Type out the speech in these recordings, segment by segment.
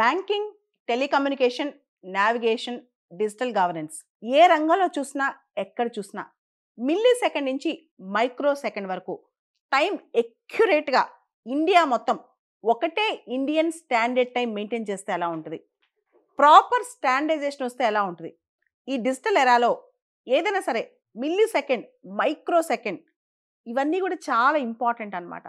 Banking, telecommunication, navigation, digital governance ఏ రంగంలో చూసినా ఎక్కడ చూసినా మిల్లీ సెకండ్ నుంచి మైక్రో సెకండ్ వరకు టైం ఎక్యురేట్గా ఇండియా మొత్తం ఒకటే ఇండియన్ స్టాండర్డ్ టైం మెయింటైన్ చేస్తే ఎలా ఉంటుంది, ప్రాపర్ స్టాండర్డైజేషన్ వస్తే ఎలా ఉంటుంది. ఈ డిజిటల్ ఎరాలో ఏదైనా సరే మిల్లీ సెకండ్, మైక్రో సెకండ్ ఇవన్నీ కూడా చాలా ఇంపార్టెంట్ అన్నమాట.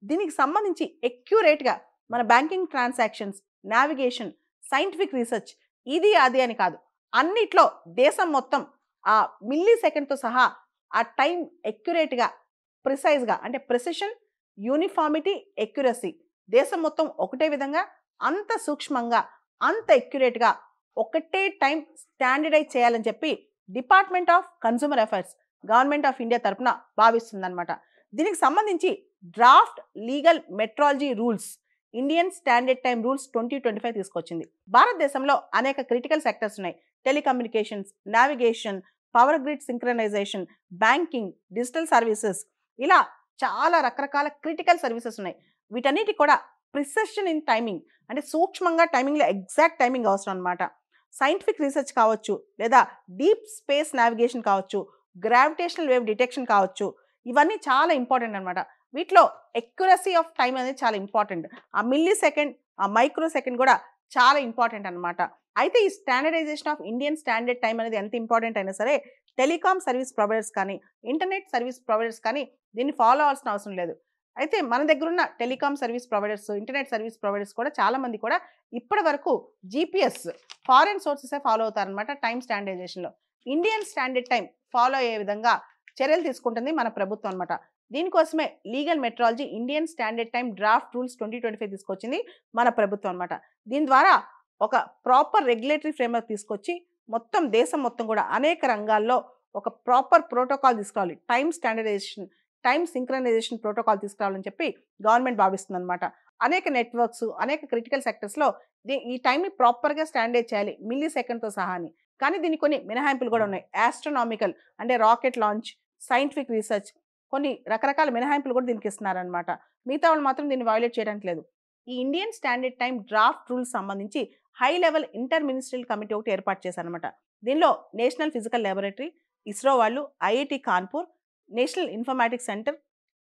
దీనికి సంబంధించి ఎక్యురేట్గా మన banking transactions, navigation, scientific research ఇది అది అని కాదు, అన్నిట్లో దేశం మొత్తం ఆ మిల్లీ సెకండ్తో సహా ఆ టైం ఎక్యురేట్గా, ప్రిసైజ్గా అంటే ప్రెసిషన్, యూనిఫార్మిటీ, ఎక్యురసీ దేశం మొత్తం ఒకటే విధంగా అంత సూక్ష్మంగా అంత ఎక్యురేట్గా ఒకటే టైం స్టాండర్డైజ్ చేయాలని చెప్పి department of consumer affairs government of India తరఫున భావిస్తుందన్నమాట. దీనికి సంబంధించి draft legal metrology rules, Indian standard time rules 2025 తీసుకొచ్చింది. భారతదేశంలో అనేక క్రిటికల్ సెక్టర్స్ ఉన్నాయి. Telecommunications, navigation, power grid synchronisation, banking, digital services ఇలా చాలా రకరకాల క్రిటికల్ సర్వీసెస్ ఉన్నాయి. వీటన్నిటి కూడా ప్రిసిషన్ ఇన్ టైమింగ్ అంటే సూక్ష్మంగా టైమింగ్లో ఎగ్జాక్ట్ టైమింగ్ అవసరం అనమాట. సైంటిఫిక్ రీసెర్చ్ కావచ్చు, లేదా డీప్ స్పేస్ నావిగేషన్ కావచ్చు, గ్రావిటేషనల్ వేవ్ డిటెక్షన్ కావచ్చు, ఇవన్నీ చాలా ఇంపార్టెంట్ అనమాట. వీటిలో ఎక్యురసీ ఆఫ్ టైం అనేది చాలా ఇంపార్టెంట్. ఆ మిల్లీ సెకండ్, ఆ మైక్రో సెకండ్ కూడా చాలా ఇంపార్టెంట్ అనమాట. అయితే ఈ standardisation of Indian standard time అనేది ఎంత ఇంపార్టెంట్ అయినా సరే టెలికాం సర్వీస్ ప్రొవైడర్స్ కానీ, ఇంటర్నెట్ సర్వీస్ ప్రొవైడర్స్ కానీ దీన్ని ఫాలో అవ్వాల్సిన అవసరం లేదు. అయితే మన దగ్గర ఉన్న telecom service providers, internet service providers కూడా చాలామంది కూడా ఇప్పటి వరకు జీపీఎస్ ఫారెన్ సోర్సెసే ఫాలో అవుతారనమాట టైం స్టాండర్డైజేషన్లో. ఇండియన్ స్టాండర్డ్ టైం ఫాలో అయ్యే విధంగా చర్యలు తీసుకుంటుంది మన ప్రభుత్వం అనమాట. దీనికోసమే legal metrology Indian standard time draft rules 2025 తీసుకొచ్చింది మన ప్రభుత్వం అనమాట. దీని ద్వారా ఒక ప్రాపర్ రెగ్యులేటరీ ఫ్రేమ్వర్క్ తీసుకొచ్చి మొత్తం దేశం మొత్తం కూడా అనేక రంగాల్లో ఒక ప్రాపర్ ప్రోటోకాల్ తీసుకురావాలి, time standardisation, time synchronisation protocol తీసుకురావాలని చెప్పి గవర్నమెంట్ భావిస్తుంది అనమాట. అనేక నెట్వర్క్స్, అనేక క్రిటికల్ సెక్టర్స్లో ఈ టైంని ప్రాపర్గా స్టాండర్డైజ్ చేయాలి మిల్లీ సెకండ్తో సహా అని. కానీ దీనికి కొన్ని మినహాయింపులు కూడా ఉన్నాయి. ఆస్ట్రోనామికల్ అంటే రాకెట్ లాంచ్, సైంటిఫిక్ రీసెర్చ్ కొన్ని రకరకాల మినహాయింపులు కూడా దీనికి ఇస్తున్నారనమాట. మిగతా వాళ్ళు మాత్రం దీన్ని వైలేట్ చేయడానికి లేదు. ఈ Indian standard time draft rules సంబంధించి high level inter ministerial committee ఒకటి ఏర్పాటు చేశారనమాట. దీనిలో నేషనల్ ఫిజికల్ ల్యాబొరేటరీ, ఇస్రో వాళ్ళు, IIT Kanpur, national informatics centre,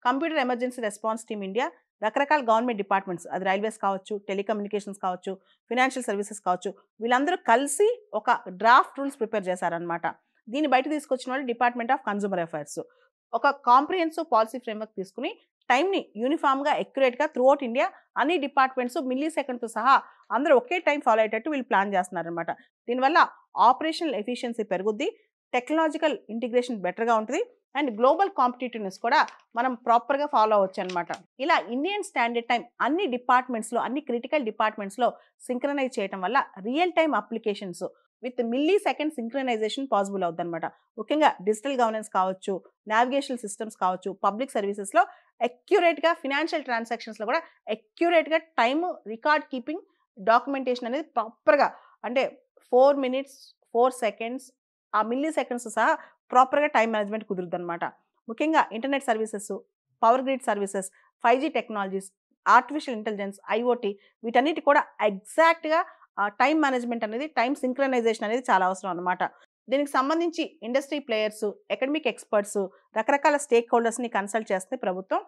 computer emergency response team India, రకరకాల గవర్నమెంట్ డిపార్ట్మెంట్స్, అది రైల్వేస్ కావచ్చు, టెలికమ్యూనికేషన్స్ కావచ్చు, ఫినాన్షియల్ సర్వీసెస్ కావచ్చు, వీళ్ళందరూ కలిసి ఒక డ్రాఫ్ట్ రూల్స్ ప్రిపేర్ చేశారనమాట. దీన్ని బయట తీసుకొచ్చిన వాళ్ళు డిపార్ట్మెంట్ ఆఫ్ కన్స్యూమర్ అఫైర్స్. ఒక కాంప్రిహెన్సివ్ పాలసీ ఫ్రేమ్వర్క్ తీసుకుని టైంని యూనిఫామ్గా, ఎక్యురేట్గా త్రూఅవుట్ ఇండియా అన్ని డిపార్ట్మెంట్స్ మిల్లీ సెకండ్తో సహా అందరూ ఒకే టైం ఫాలో అయ్యేటట్టు వీళ్ళు ప్లాన్ చేస్తున్నారనమాట. దీనివల్ల ఆపరేషనల్ ఎఫిషియన్సీ పెరుగుద్ది, టెక్నాలజికల్ ఇంటిగ్రేషన్ బెటర్గా ఉంటుంది, అండ్ గ్లోబల్ కాంపిటేటివ్నెస్ కూడా మనం ప్రాపర్గా ఫాలో అవ్వచ్చు అనమాట. ఇలా ఇండియన్ స్టాండర్డ్ టైం అన్ని డిపార్ట్మెంట్స్లో, అన్ని క్రిటికల్ డిపార్ట్మెంట్స్లో సింక్రనైజ్ చేయడం వల్ల real time applications with milli second synchronisation possible అవుతుంది అనమాట. ముఖ్యంగా డిజిటల్ గవర్నెన్స్ కావచ్చు, నావిగేషనల్ సిస్టమ్స్ కావచ్చు, పబ్లిక్ సర్వీసెస్లో ఎక్యురేట్గా, ఫినాన్షియల్ ట్రాన్సాక్షన్స్లో కూడా ఎక్యురేట్గా టైమ్ రికార్డ్ కీపింగ్, డాక్యుమెంటేషన్ అనేది ప్రాపర్గా అంటే 4 minutes 4 seconds ఆ మిల్లీ సెకండ్స్ సహా ప్రాపర్గా టైం మేనేజ్మెంట్ కుదురుద్ది అనమాట. ముఖ్యంగా internet services, power grid services, 5G technologies, artificial intelligence, IoT వీటన్నిటి కూడా ఎగ్జాక్ట్గా టైం మేనేజ్మెంట్ అనేది, టైం సింక్రనైజేషన్ అనేది చాలా అవసరం అనమాట. దీనికి సంబంధించి ఇండస్ట్రీ ప్లేయర్స్, అకాడమిక్ ఎక్స్పర్ట్స్, రకరకాల స్టేక్ హోల్డర్స్ని కన్సల్ట్ చేస్తే ప్రభుత్వం